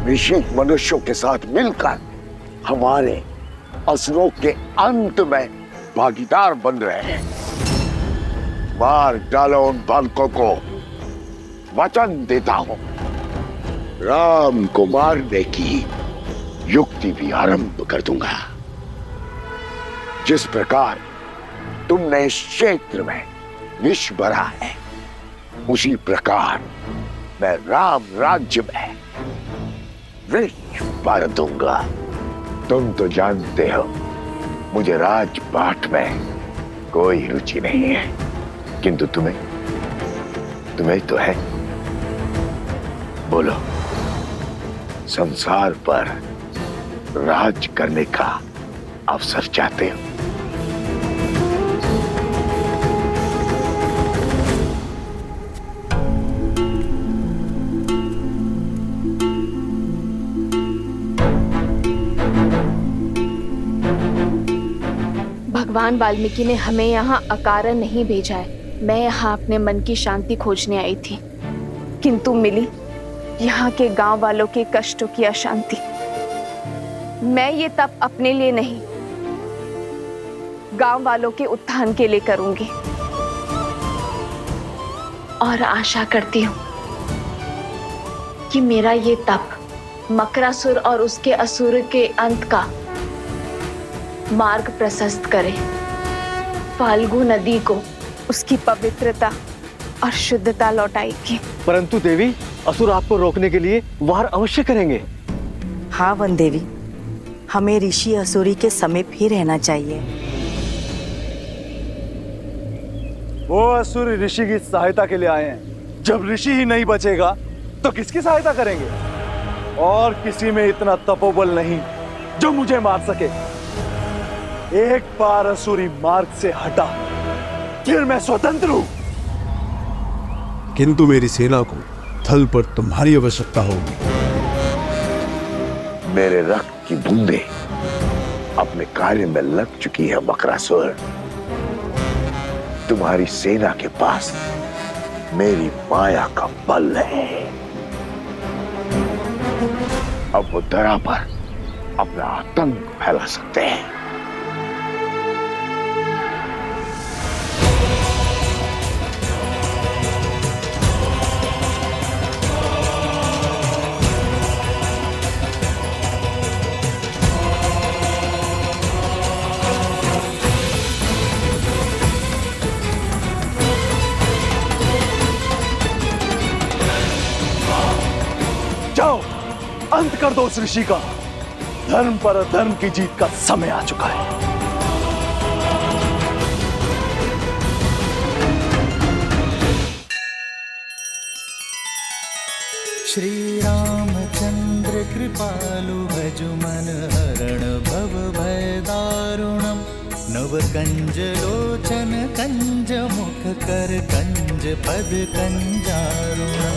ऋषि मनुष्यों के साथ मिलकर हमारे असुरों के अंत में भागीदार बन रहे हैं। मार डालो उन बालकों को। वचन देता हूं, राम को मारने की युक्ति भी आरंभ कर दूंगा। जिस प्रकार तुमने इस क्षेत्र में विष भरा है, उसी प्रकार मैं राम राज्य में विष भर दूंगा। तुम तो जानते हो मुझे राजपाट में कोई रुचि नहीं है, किंतु तुम्हें तो है। बोलो, संसार पर राज करने का अवसर चाहते हो? भगवान वाल्मीकि ने हमें यहाँ अकारण नहीं भेजा है। मैं यहाँ अपने मन की शांति खोजने आई थी, किंतु मिली यहाँ के गांव वालों के कष्टों की अशांति। मैं ये तप अपने लिए नहीं, गांव वालों के उत्थान के लिए करूंगी। और आशा करती हूँ कि मेरा ये तप मकरासुर और उसके असुर के अंत का मार्ग प्रशस्त करे, फाल्गु नदी को उसकी पवित्रता और शुद्धता लौटाएगी। परंतु देवी, असुर आपको रोकने के लिए वार अवश्य करेंगे। हाँ वन देवी, हमें ऋषि असुरी के समीप ही रहना चाहिए। वो असुर ऋषि की सहायता के लिए आए हैं। जब ऋषि ही नहीं बचेगा तो किसकी सहायता करेंगे? और किसी में इतना तपोबल नहीं जो मुझे मार सके। एक बार असुरी मार्ग से हटा, फिर मैं स्वतंत्र हूं। किंतु मेरी सेना को थल पर तुम्हारी आवश्यकता होगी। मेरे रक्त की बूंदें अपने कार्य में लग चुकी है मकरासुर। तुम्हारी सेना के पास मेरी माया का बल है। अब वो धरा पर अपना आतंक फैला सकते हैं। जाओ, अंत कर दो उस ऋषि का। धर्म पर अधर्म की जीत का समय आ चुका है। श्री रामचंद्र कृपालु भजु मन हरण भव भय दारुणम। नव कंज लोचन कंज मुख कर कंज पद कंजारुणम।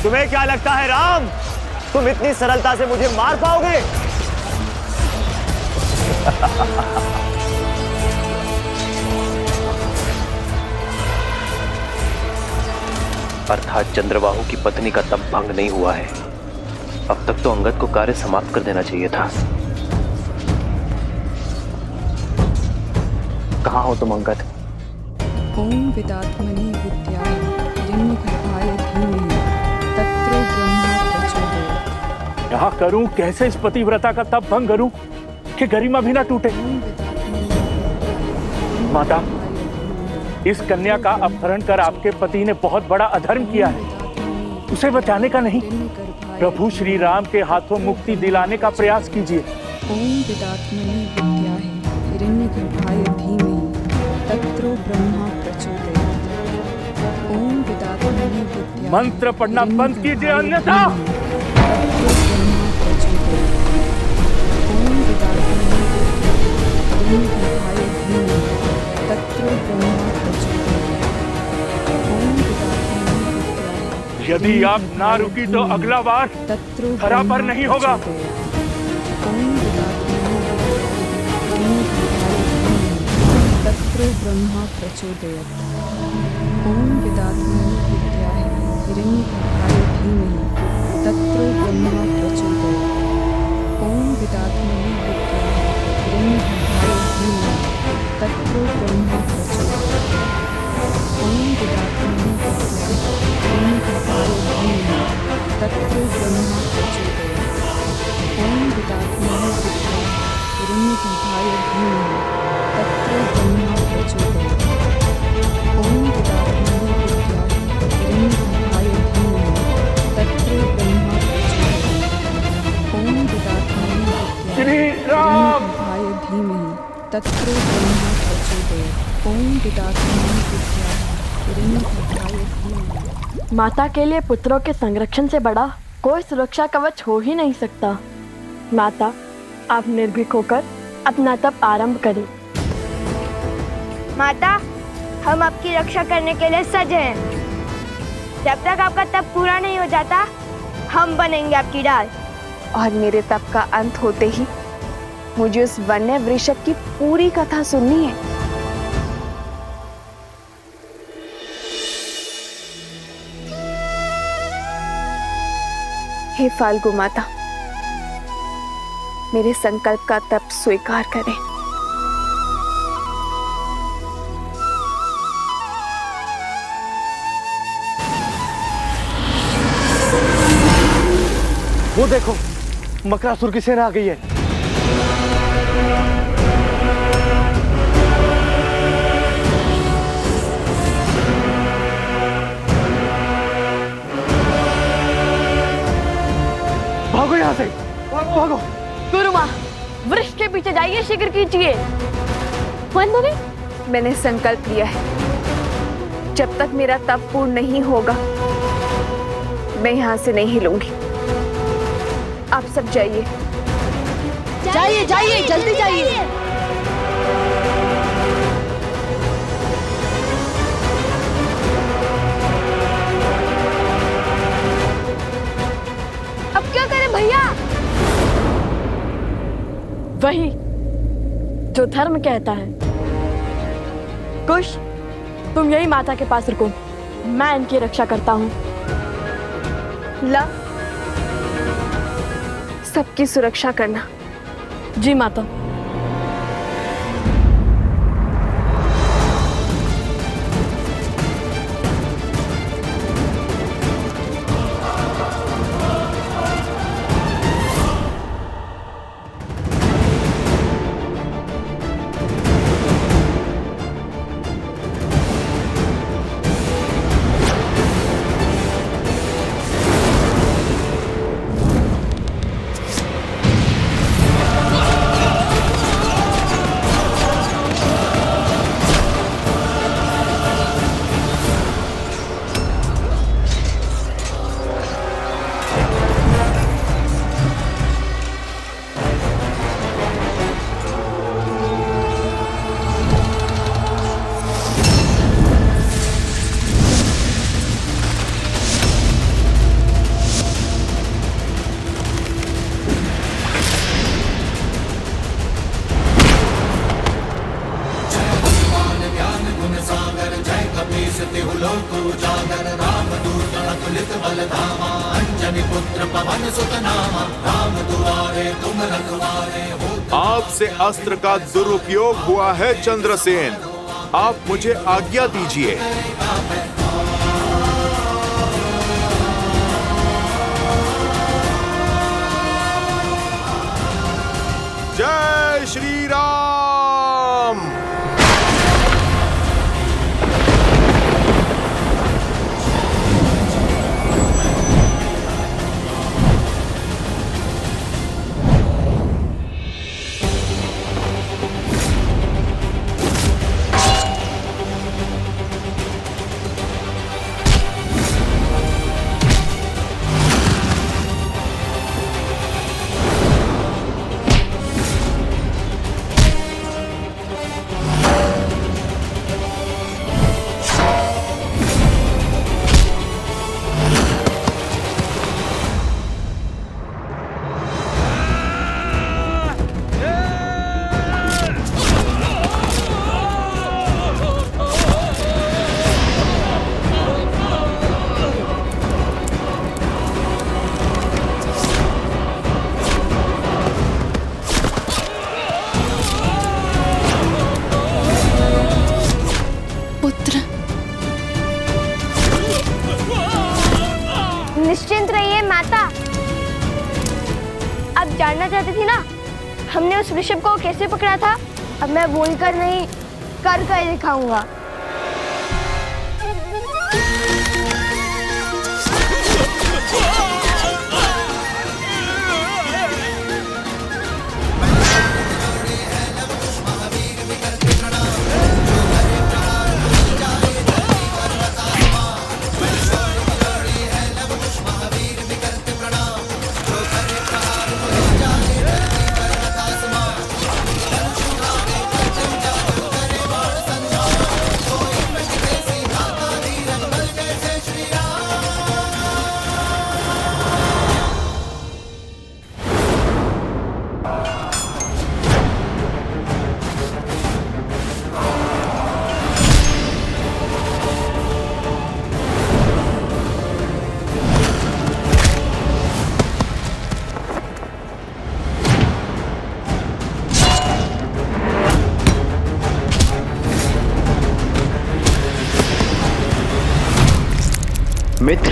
तुम्हें क्या लगता है राम, तुम इतनी सरलता से मुझे मार पाओगे? अर्थात चंद्रबाहु की पत्नी का तप भंग नहीं हुआ है। अब तक तो अंगद को कार्य समाप्त कर देना चाहिए था। कहाँ हो तुम अंगद? ओम विदात्मनि विद्याय हिरण्यगर्भाय धीमहि तत्रो ब्रह्मा प्रचोदयात्। क्या करूं, कैसे इस पतिव्रता का तप भंग करूं कि गरिमा भी ना टूटे? माता, इस कन्या का अपहरण कर आपके पति ने बहुत बड़ा अधर्म किया है। उसे बचाने का नहीं, प्रभु श्री राम के हाथों मुक्ति दिलाने का प्रयास कीजिए। ओम विदात्मनि विद्याय हिरण्यगर्भाय धीमहि तत्रो ब्रह्मा प्रचोदयात्। ओम विदात्मनि विद्याय मंत्र पढ़ना बंद कीजिए, अन्यथा यदि आप ना रुकी तो अगला बार धरा पर नहीं होगा। ओम विदात्मने तत्रो ब्रह्मा प्रचोदयात्। ओम विदात्मने विद्याहि हिरण्यगर्भाय धीमहि तत्रो ब्रह्मा प्रचोदयात्। ओम विदात्मने विद्याहि हिरण्यगर्भाय धीमहि तत्रो ब्रह्मा प्रचोदयात्। ओम विदात्मने विद्याहि हिरण्यगर्भाय धीमहि तत्रो ब्रह्मा प्रचोदयात्। ओम विदात्मने विद्याहि हिरण्यगर्भाय धीमहि तत्रो ब्रह्मा प्रचोदयात्। ओम विदात्मने विद्याहि हिरण्यगर्भाय धीमहि तत्रो ब्रह्मा प्रचोदयात्। ओम विदात्मने विद्याहि हिरण्यगर्भाय धीमहि तत्रो ब्रह्मा प्रचोदयात्। ओम विदात्मने विद्याहि हिरण्यगर्भाय धीमहि। माता के लिए पुत्रों के संरक्षण से बड़ा कोई सुरक्षा कवच हो ही नहीं सकता। माता, आप निर्भीक होकर अपना तप आरंभ करें। माता, हम आपकी रक्षा करने के लिए सज हैं। जब तक आपका तप पूरा नहीं हो जाता, हम बनेंगे आपकी ढाल। और मेरे तप का अंत होते ही मुझे उस वन्य वृषभ की पूरी कथा सुननी है। हे फाल्गु माता, मेरे संकल्प का तप स्वीकार करें। वो देखो, मकरासुर की सेना आ गई है। भागो यहाँ से, भागो भागो। गुरुमा, वृक्ष के पीछे जाइए, शीघ्र कीजिए। वंदने, मैंने संकल्प लिया है, जब तक मेरा तप पूर्ण नहीं होगा मैं यहाँ से नहीं हिलूंगी। आप सब जाइए। जाइए जाइए, जल्दी जाइए। अब क्या करें भैया? वही जो धर्म कहता है। कुश, तुम यही माता के पास रुको, मैं इनकी रक्षा करता हूँ। ला, सबकी सुरक्षा करना। जी माता। आपसे अस्त्र का दुरुपयोग हुआ है चंद्रसेन, आप मुझे आज्ञा दीजिए। जय श्री राम। आप जानना चाहती थी ना हमने उस ऋषभ को कैसे पकड़ा था? अब मैं बोल कर नहीं कर दिखाऊंगा। मित्र,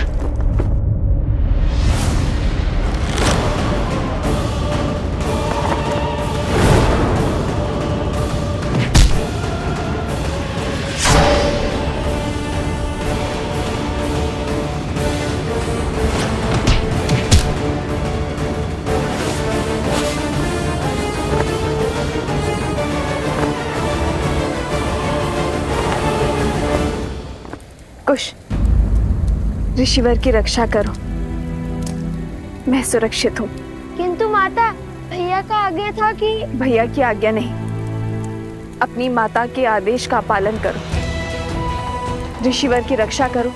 कुश, ऋषिवर की रक्षा करो, मैं सुरक्षित हूँ। किंतु माता, भैया का आज्ञा था कि। भैया की आज्ञा नहीं, अपनी माता के आदेश का पालन करो। ऋषिवर की रक्षा करो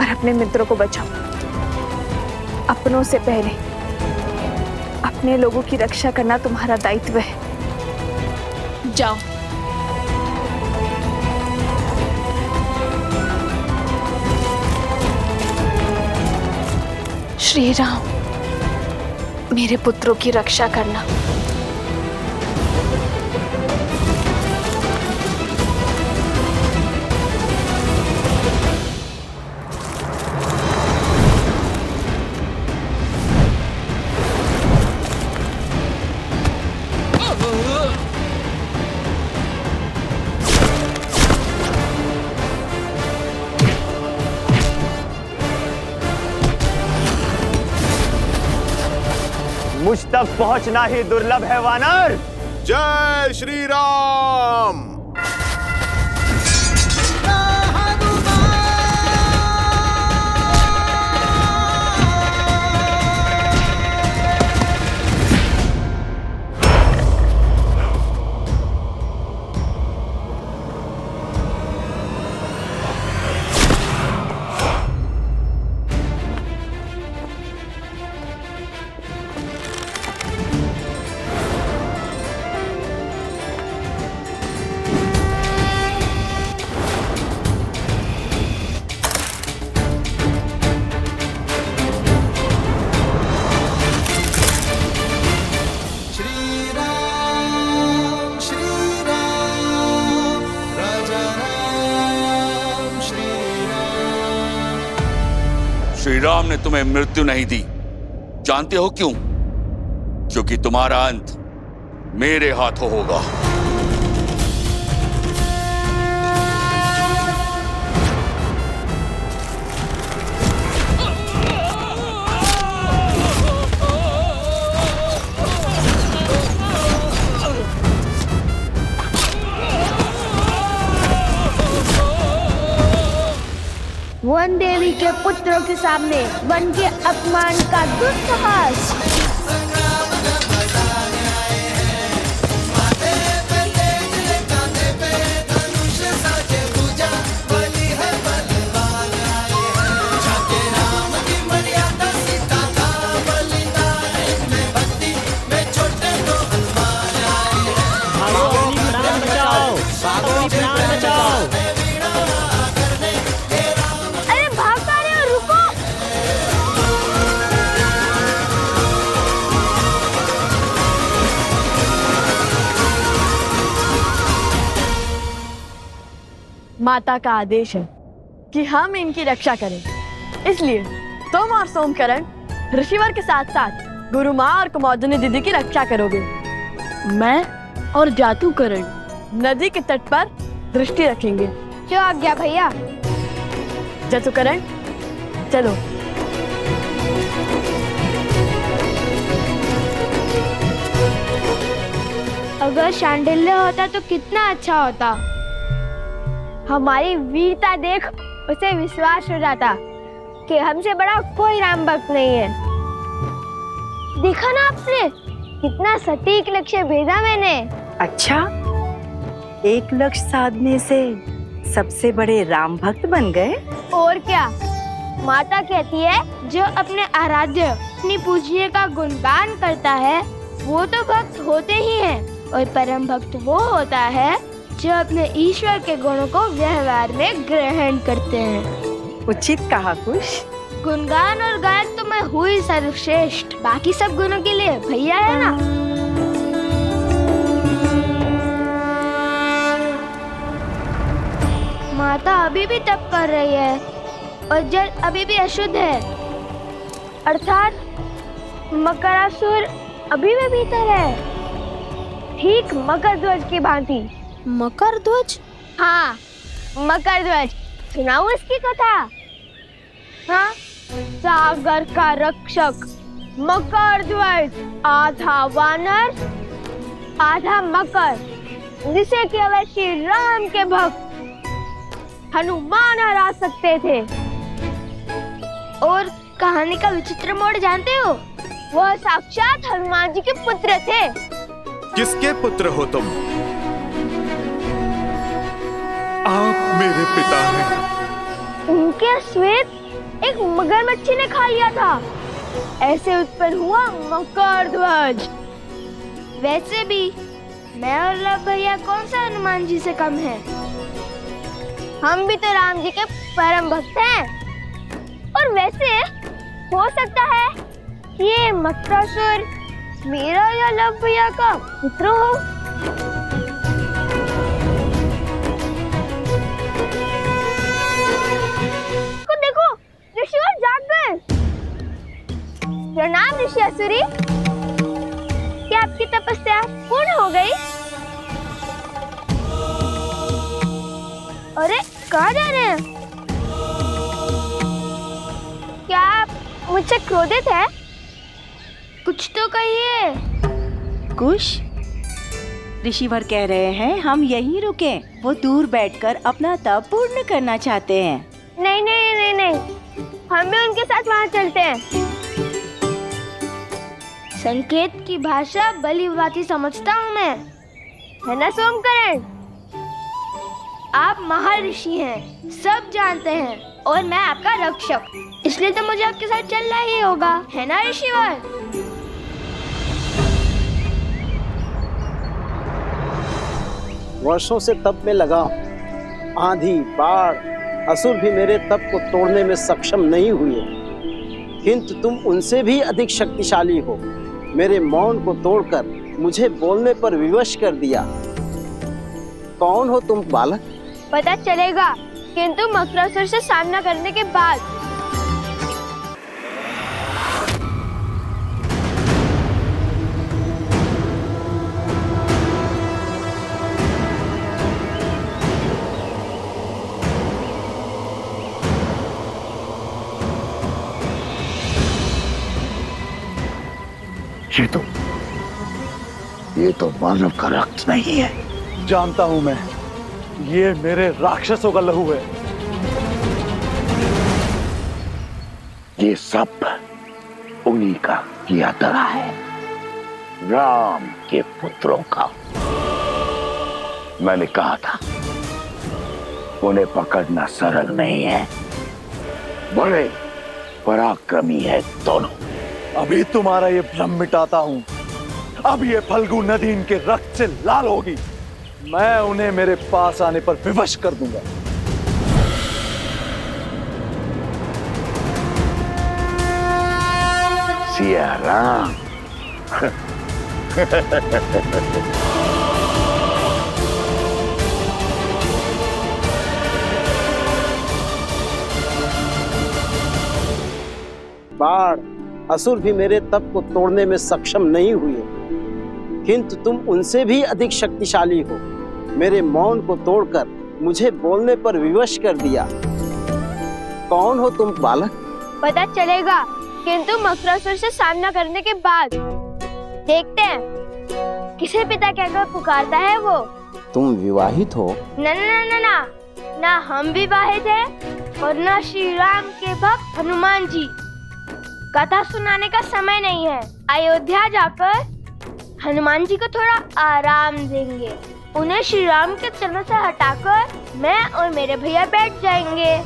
और अपने मित्रों को बचाओ। अपनों से पहले अपने लोगों की रक्षा करना तुम्हारा दायित्व है। जाओ। श्री राम, मेरे पुत्रों की रक्षा करना। मुझ तक पहुंचना ही दुर्लभ है वानर। जय श्री राम। श्री राम ने तुम्हें मृत्यु नहीं दी। जानते हो क्यों? क्योंकि तुम्हारा अंत मेरे हाथों होगा। वन देवी के पुत्रों के सामने वन के अपमान का दुस्साहस। माता का आदेश है कि हम इनकी रक्षा करें, इसलिए तुम और सोमकरण ऋषिवर के साथ साथ गुरु माँ और कुमारनी दीदी की रक्षा करोगे। मैं और जादूकरण नदी के तट पर दृष्टि रखेंगे। जो आज्ञा भैया। जादूकरण चलो। अगर शांडिल्य होता तो कितना अच्छा होता। हमारी वीरता देख उसे विश्वास हो जाता कि हमसे बड़ा कोई राम भक्त नहीं है। देखा ना आपने कितना सटीक लक्ष्य भेजा मैंने। अच्छा, एक लक्ष्य साधने से सबसे बड़े राम भक्त बन गए। और क्या, माता कहती है जो अपने आराध्य अपनी पूज्य का गुणगान करता है वो तो भक्त होते ही हैं, और परम भक्त वो होता है जो अपने ईश्वर के गुणों को व्यवहार में ग्रहण करते हैं। उचित कहा कुश। गुणगान और गायक तो मैं हुई सर्वश्रेष्ठ, बाकी सब गुणों के लिए भैया है ना। माता अभी भी तप कर रही है और जल अभी भी अशुद्ध है, अर्थात मकरासुर अभी भी भीतर है, ठीक मकर ध्वज की भांति। मकर ध्वज? हाँ, मकर ध्वज। सुनाऊं इसकी कथा? हाँ, सागर का रक्षक मकर ध्वज, आधा वानर आधा मकर, जिसे केवल श्री राम के भक्त हनुमान हरा सकते थे। और कहानी का विचित्र मोड़ जानते हो? वह साक्षात हनुमान जी के पुत्र थे। किसके पुत्र हो तुम? आप मेरे पिता हैं। उनके श्वेत एक मगरमच्छी ने खा लिया था, ऐसे उत्पन्न हुआ मकर ध्वज। वैसे भी मैं और लव भैया कौन सा हनुमान जी से कम है? हम भी तो राम जी के परम भक्त हैं। और वैसे हो सकता है ये मकरासुर मेरा या लव भैया का पुत्र हो। देखो, ऋषिवर जाग गए। प्रणाम ऋषि असुरी, क्या आपकी तपस्या पूर्ण हो गई? अरे कहाँ जा रहे हैं? क्या आप मुझसे क्रोधित है? कुछ तो कहिए। कुश, ऋषिवर कह रहे हैं हम यहीं रुकें। वो दूर बैठकर अपना तप पूर्ण करना चाहते हैं। नहीं नहीं नहीं नहीं, हम भी उनके साथ वहाँ चलते हैं। संकेत की भाषा भली भांति समझता हूँ मैं, है ना सोमकरण? आप महर्षि हैं, सब जानते हैं, और मैं आपका रक्षक, इसलिए तो मुझे आपके साथ चलना ही होगा, है ना ऋषिवर? वर्षों से तप में लगा हूं। आंधी, बाढ़, असुर भी मेरे तप को तोड़ने में सक्षम नहीं हुए, किंतु तुम उनसे भी अधिक शक्तिशाली हो। मेरे मौन को तोड़कर मुझे बोलने पर विवश कर दिया। कौन हो तुम बालक? पता चलेगा, किंतु मकरासुर से सामना करने के बाद। ये तो मानव का रक्त नहीं है। जानता हूं मैं, ये मेरे राक्षसों का लहू है। ये सब उन्हीं का किया धरा है, राम के पुत्रों का। मैंने कहा था उन्हें पकड़ना सरल नहीं है, बड़े पराक्रमी है दोनों। अभी तुम्हारा ये भ्रम मिटाता हूँ। अब ये फल्गु नदी इनके रक्त से लाल होगी। मैं उन्हें मेरे पास आने पर विवश कर दूंगा। सिया राम। बाढ़, असुर भी मेरे तप को तोड़ने में सक्षम नहीं हुए, किंतु तुम उनसे भी अधिक शक्तिशाली हो। मेरे मौन को तोड़कर मुझे बोलने पर विवश कर दिया। कौन हो तुम बालक? पता चलेगा, किंतु मकरासुर से सामना करने के बाद देखते हैं किसे पिता कहकर पुकारता है वो। तुम विवाहित हो? ना ना ना ना, ना हम विवाहित हैं और ना श्री राम के भक्त हनुमान जी। कथा सुनाने का समय नहीं है। अयोध्या जाकर हनुमान जी को थोड़ा आराम देंगे। उन्हें श्री राम के चरणों से हटाकर मैं और मेरे भैया बैठ जाएंगे।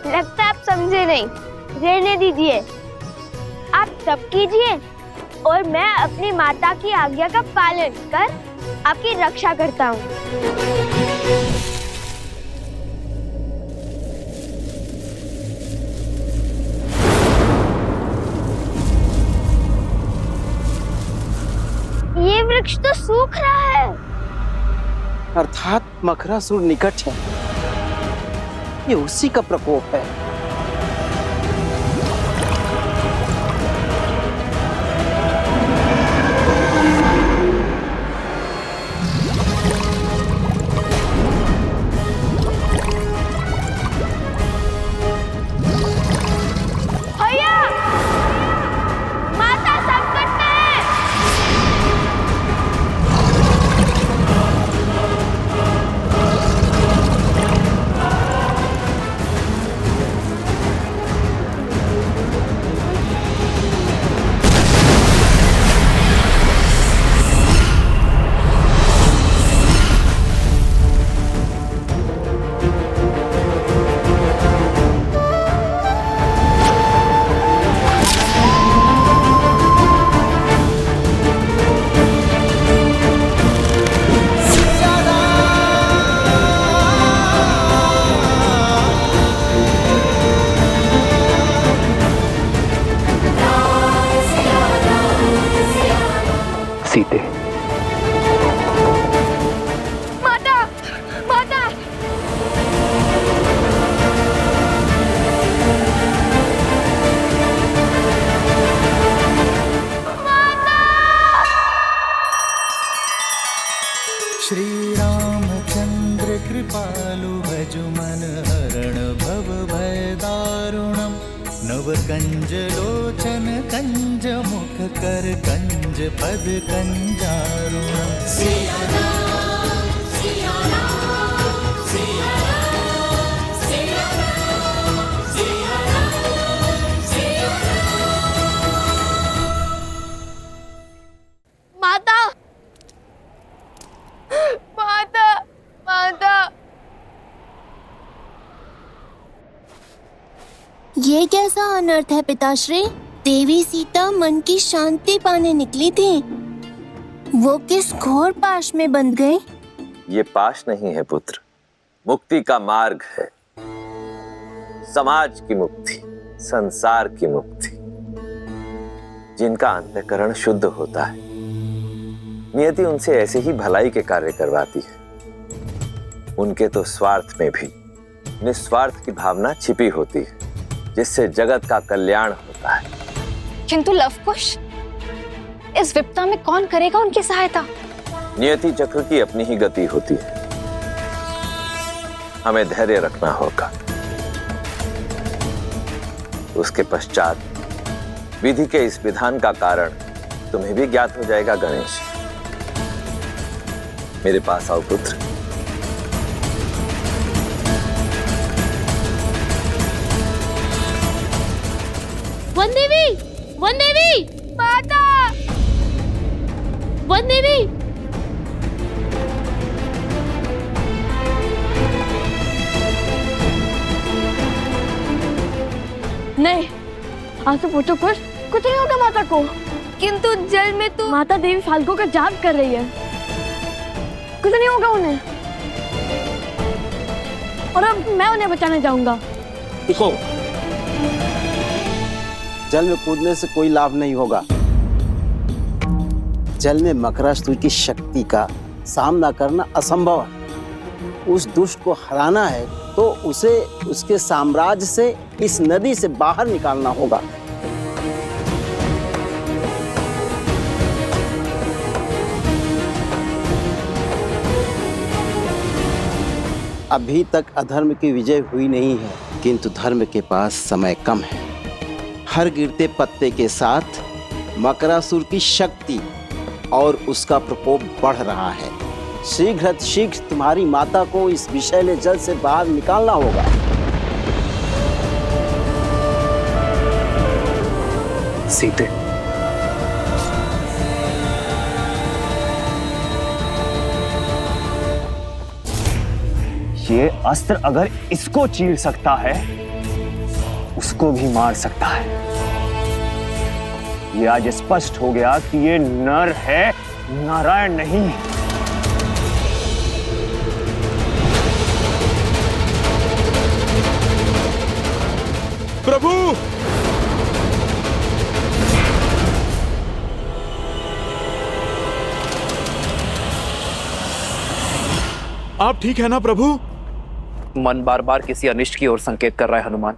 लगता है आप समझे नहीं, रहने दीजिए। आप तप कीजिए और मैं अपनी माता की आज्ञा का पालन कर आपकी रक्षा करता हूँ। ये वृक्ष तो सूख रहा है। अर्थात मकरासुर निकट है। ये उसी का प्रकोप है। सीते, माता, माता। श्री रामचंद्र कृपालु भजु मन हरण भव भय दारुणम। नव कंज लोचन कंज मुख कर कंज पद कंजारुणम। सिया राम, सिया राम, सिया राम, सिया राम, सिया राम, सिया राम। माता, माता, माता। ये कैसा अनर्थ है पिताश्री? देवी सीता मन की शांति पाने निकली थी, वो किस घोर पाश में बंध गई? ये पाश नहीं है पुत्र, मुक्ति का मार्ग है। समाज की मुक्ति, संसार की मुक्ति। जिनका अंतःकरण शुद्ध होता है, नियति उनसे ऐसे ही भलाई के कार्य करवाती है। उनके तो स्वार्थ में भी निस्वार्थ की भावना छिपी होती है, जिससे जगत का कल्याण होता है। किंतु लवकुश, इस विपदा में कौन करेगा उनकी सहायता? नियति चक्र की अपनी ही गति होती है। हमें धैर्य रखना होगा। उसके पश्चात विधि के इस विधान का कारण तुम्हें भी ज्ञात हो जाएगा। गणेश, मेरे पास आओ पुत्र। वन देवी, वन देवी, माता, वन देवी। नहीं, आंसू पूछो कुछ नहीं होगा माता को। किंतु जल में तो माता देवी फाल्गु का जाप कर रही है, कुछ नहीं होगा उन्हें। और अब मैं उन्हें बचाने जाऊंगा। देखो, जल में कूदने से कोई लाभ नहीं होगा। जल में मकरासुर की शक्ति का सामना करना असंभव है। उस दुष्ट को हराना है तो उसे उसके साम्राज्य से, इस नदी से बाहर निकालना होगा। अभी तक अधर्म की विजय हुई नहीं है, किंतु धर्म के पास समय कम है। हर गिरते पत्ते के साथ मकरासुर की शक्ति और उसका प्रकोप बढ़ रहा है। शीघ्र तुम्हारी माता को इस विषैले जल से बाहर निकालना होगा। सीते, ये अस्त्र अगर इसको चीर सकता है, उसको भी मार सकता है। ये आज स्पष्ट हो गया कि ये नर है, नारायण नहीं। प्रभु, आप ठीक है ना प्रभु? मन बार बार किसी अनिष्ट की ओर संकेत कर रहा है हनुमान,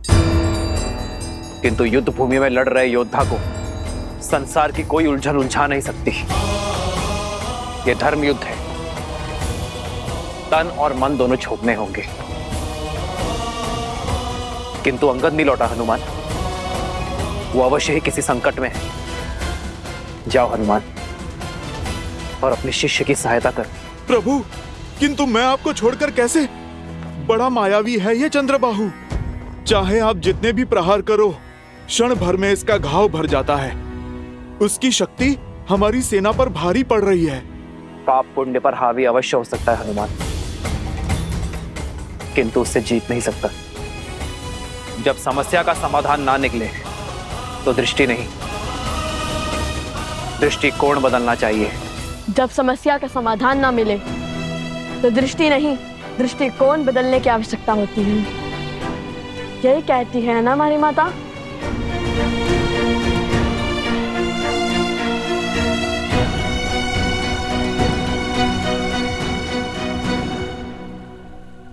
किंतु युद्ध भूमि में लड़ रहे योद्धा को संसार की कोई उलझन उलझा नहीं सकती। यह धर्म युद्ध है, तन और मन दोनों छोड़ने होंगे। किंतु अंगद नहीं लौटा हनुमान, वो अवश्य ही किसी संकट में है। जाओ हनुमान और अपने शिष्य की सहायता कर। प्रभु, किंतु मैं आपको छोड़कर कैसे? बड़ा मायावी है ये चंद्रबाहु। चाहे आप जितने भी प्रहार करो, क्षण भर में इसका घाव भर जाता है। उसकी शक्ति हमारी सेना पर भारी पड़ रही है। पाप पुण्य पर हावी अवश्य हो सकता है हनुमान, किंतु उससे जीत नहीं सकता। जब समस्या का समाधान ना निकले तो दृष्टि नहीं, दृष्टिकोण बदलना चाहिए। जब समस्या का समाधान ना मिले तो दृष्टि नहीं, दृष्टिकोण बदलने की आवश्यकता होती है। यही कहती है ना हमारी माता।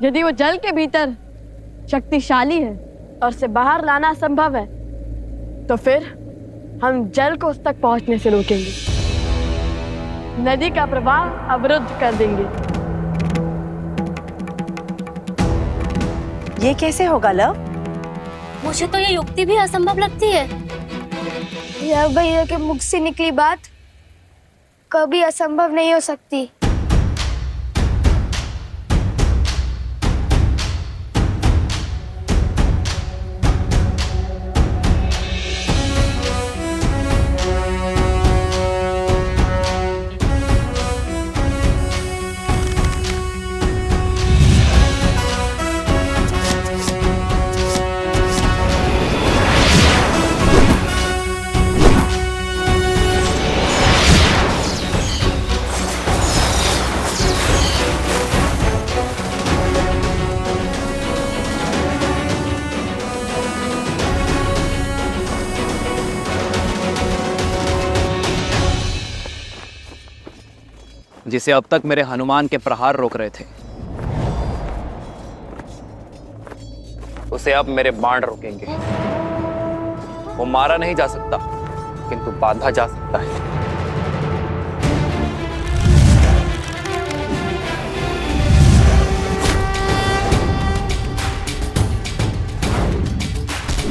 यदि वो जल के भीतर शक्तिशाली है और उसे बाहर लाना असंभव है, तो फिर हम जल को उस तक पहुंचने से रोकेंगे, नदी का प्रवाह अवरुद्ध कर देंगे। ये कैसे होगा लव? मुझे तो ये युक्ति भी असंभव लगती है। यह भैया के मुख से निकली बात कभी असंभव नहीं हो सकती। जिसे अब तक मेरे हनुमान के प्रहार रोक रहे थे, उसे अब मेरे बाण रोकेंगे। वो मारा नहीं जा सकता, किंतु बांधा जा सकता है।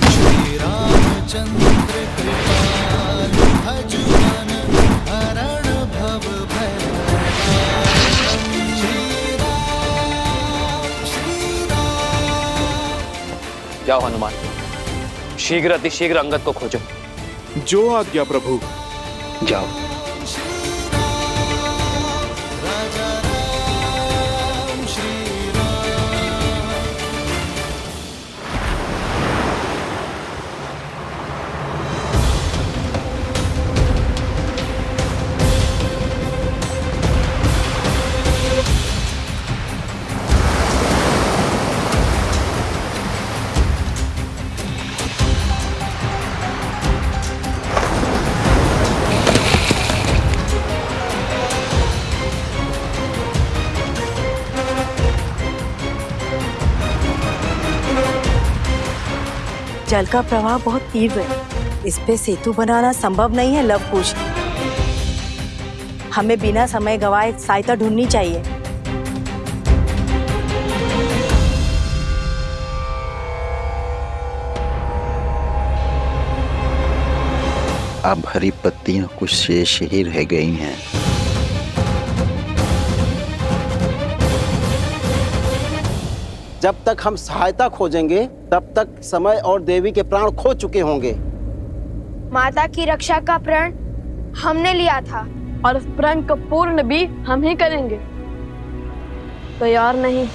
श्री रामचंद्र कृपालु भजुमन हरण भव भय। जाओ हनुमान, शीघ्र अतिशीघ्र अंगद को खोजो। जो आज्ञा प्रभु। जाओ। जल का प्रवाह बहुत तीव्र है, इस पे सेतु बनाना संभव नहीं है लवकुश। हमें बिना समय गवाए सहायता ढूंढनी चाहिए। अब हरी पत्तियां कुछ शेष ही रह गई हैं। जब तक हम सहायता खोजेंगे तब तक समय और देवी के प्राण खो चुके होंगे। माता की रक्षा का प्रण हमने लिया था और उस प्रण को पूर्ण भी हम ही करेंगे। तैयार नहीं?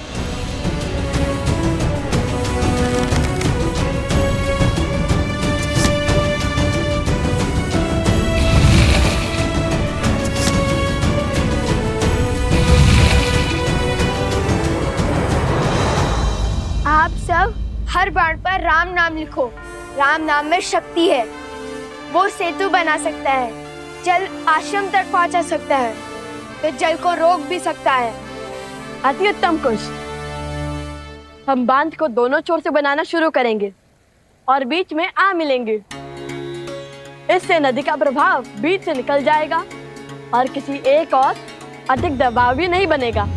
आप सब हर बाण पर राम नाम लिखो। राम नाम में शक्ति है। वो सेतु बना सकता है, जल आश्रम तक पहुंचा सकता है, तो जल को रोक भी सकता है। अति उत्तम कुश। हम बांध को दोनों छोर से बनाना शुरू करेंगे और बीच में आ मिलेंगे। इससे नदी का प्रभाव बीच से निकल जाएगा और किसी एक और अधिक दबाव भी नहीं बनेगा।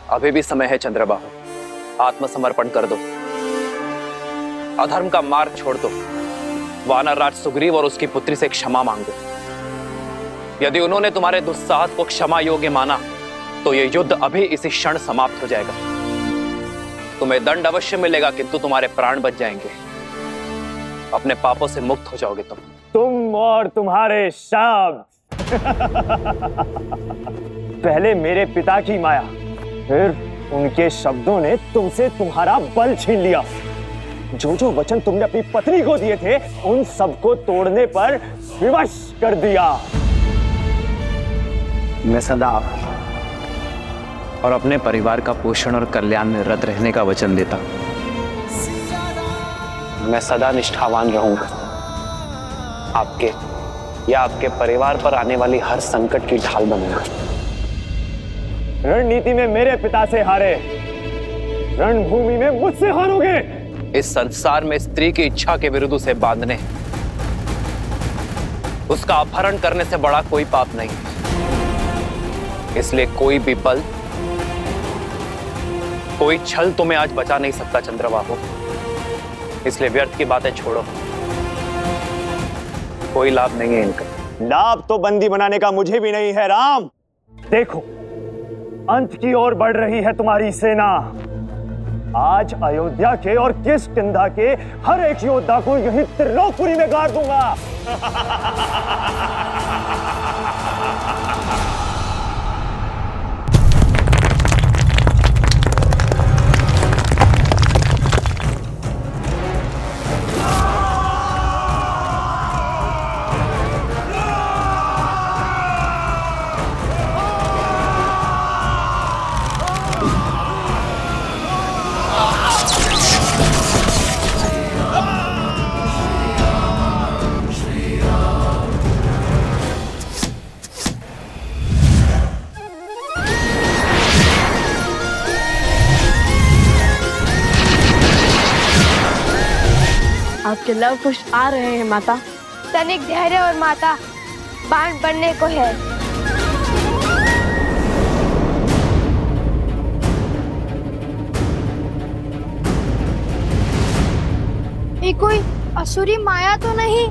अभी भी समय है चंद्रबाहु, आत्मसमर्पण कर दो, अधर्म का मार्ग छोड़ दो, वानर राज सुग्रीव और उसकी पुत्री से क्षमा मांगो। यदि उन्होंने तुम्हारे दुस्साहस को क्षमा योग्य माना तो यह युद्ध अभी इसी क्षण समाप्त हो जाएगा। तुम्हें दंड अवश्य मिलेगा, किंतु तुम्हारे प्राण बच जाएंगे। अपने पापों से मुक्त हो जाओगे तुम और तुम्हारे शब्द। पहले मेरे पिता की माया, फिर उनके शब्दों ने तुमसे तुम्हारा बल छीन लिया। जो जो वचन तुमने अपनी पत्नी को दिए थे उन सबको तोड़ने पर विवश कर दिया। मैं सदा और अपने परिवार का पोषण और कल्याण में रत रहने का वचन देता। मैं सदा निष्ठावान रहूंगा। आपके या आपके परिवार पर आने वाली हर संकट की ढाल बनूंगा। रणनीति में मेरे पिता से हारे, रणभूमि में मुझसे हारोगे। इस संसार में स्त्री की इच्छा के विरुद्ध उसे बांधने, उसका अपहरण करने से बड़ा कोई पाप नहीं। इसलिए कोई भी बल, कोई छल तुम्हें आज बचा नहीं सकता चंद्रबाहु। इसलिए व्यर्थ की बातें छोड़ो, कोई लाभ नहीं है इनका। लाभ तो बंदी बनाने का मुझे भी नहीं है राम। देखो, अंत की ओर बढ़ रही है तुम्हारी सेना। आज अयोध्या के और किष्किंधा के हर एक योद्धा को यही त्रिलोकपुरी में गाड़ दूंगा। आपके लव कुश आ रहे हैं माता। तनिक धैर्य और माता, बाण बनने को है। ये कोई असुरी माया तो नहीं?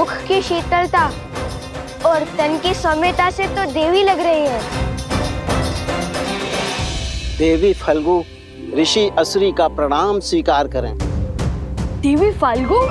मुख की शीतलता और तन की सौम्यता से तो देवी लग रही है। देवी फल्गु, ऋषि असुरी का प्रणाम स्वीकार करें। देवी फाल्गु?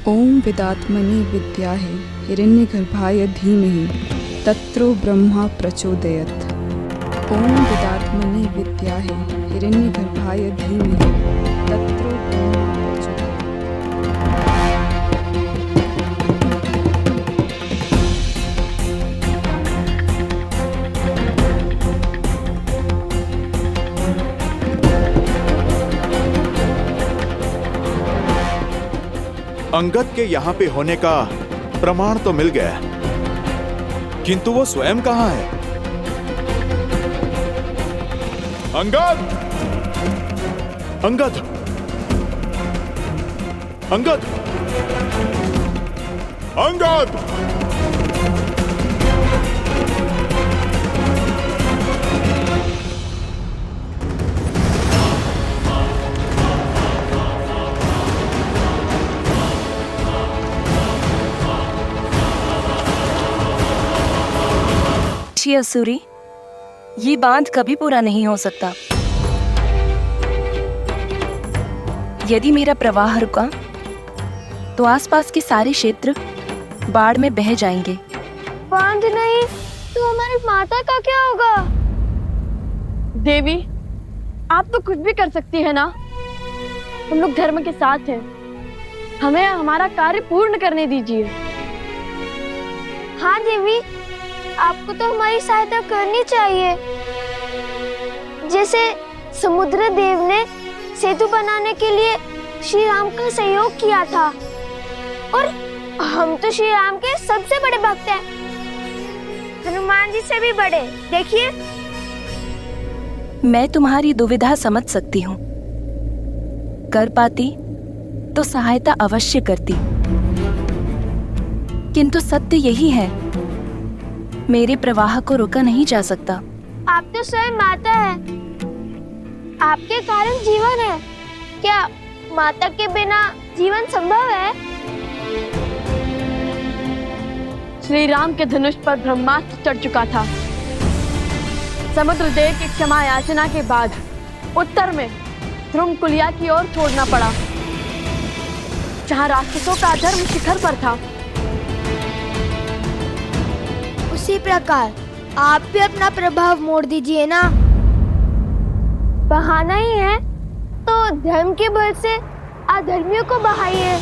ओम विदात्मने विद्याहे हिरण्यगर्भाय धीमहि तत्रो ब्रह्मा प्रचोदयत्। ओम विदात्मने विद्याहे हिरण्यगर्भाय धीमहि तत्रो ब्रह्मा प्रचोदयत्। अंगद के यहाँ पे होने का प्रमाण तो मिल गया, किंतु वो स्वयं कहाँ है? अंगद! अंगद! अंगद! अंगद! असुरी, ये बांध कभी पूरा नहीं हो सकता। यदि मेरा प्रवाह रुका तो आसपास के सारे क्षेत्र बाढ़ में बह जाएंगे। बांध नहीं तो हमारी माता का क्या होगा? देवी, आप तो कुछ भी कर सकती है ना। हम लोग धर्म के साथ हैं, हमें हमारा कार्य पूर्ण करने दीजिए। हाँ देवी, आपको तो हमारी सहायता करनी चाहिए। जैसे समुद्र देव ने सेतु बनाने के लिए श्री राम का सहयोग किया था, और हम तो श्री राम के सबसे बड़े भक्त हैं, हनुमान जी से भी बड़े। देखिए, मैं तुम्हारी दुविधा समझ सकती हूँ। कर पाती तो सहायता अवश्य करती, किंतु सत्य यही है, मेरे प्रवाह को रोका नहीं जा सकता। आप तो स्वयं माता है, आपके कारण जीवन है। क्या माता के बिना जीवन संभव है? श्री राम के धनुष पर ब्रह्मास्त्र चढ़ चुका था। समुद्र देव की क्षमा याचना के बाद उत्तर में ध्रुमकुलिया की ओर छोड़ना पड़ा, जहाँ राक्षसों का अधर्म शिखर पर था। उसी प्रकार आप भी अपना प्रभाव मोड़ दीजिए ना। बहाना ही है तो धर्म के बल से अधर्मियों को बहाइए।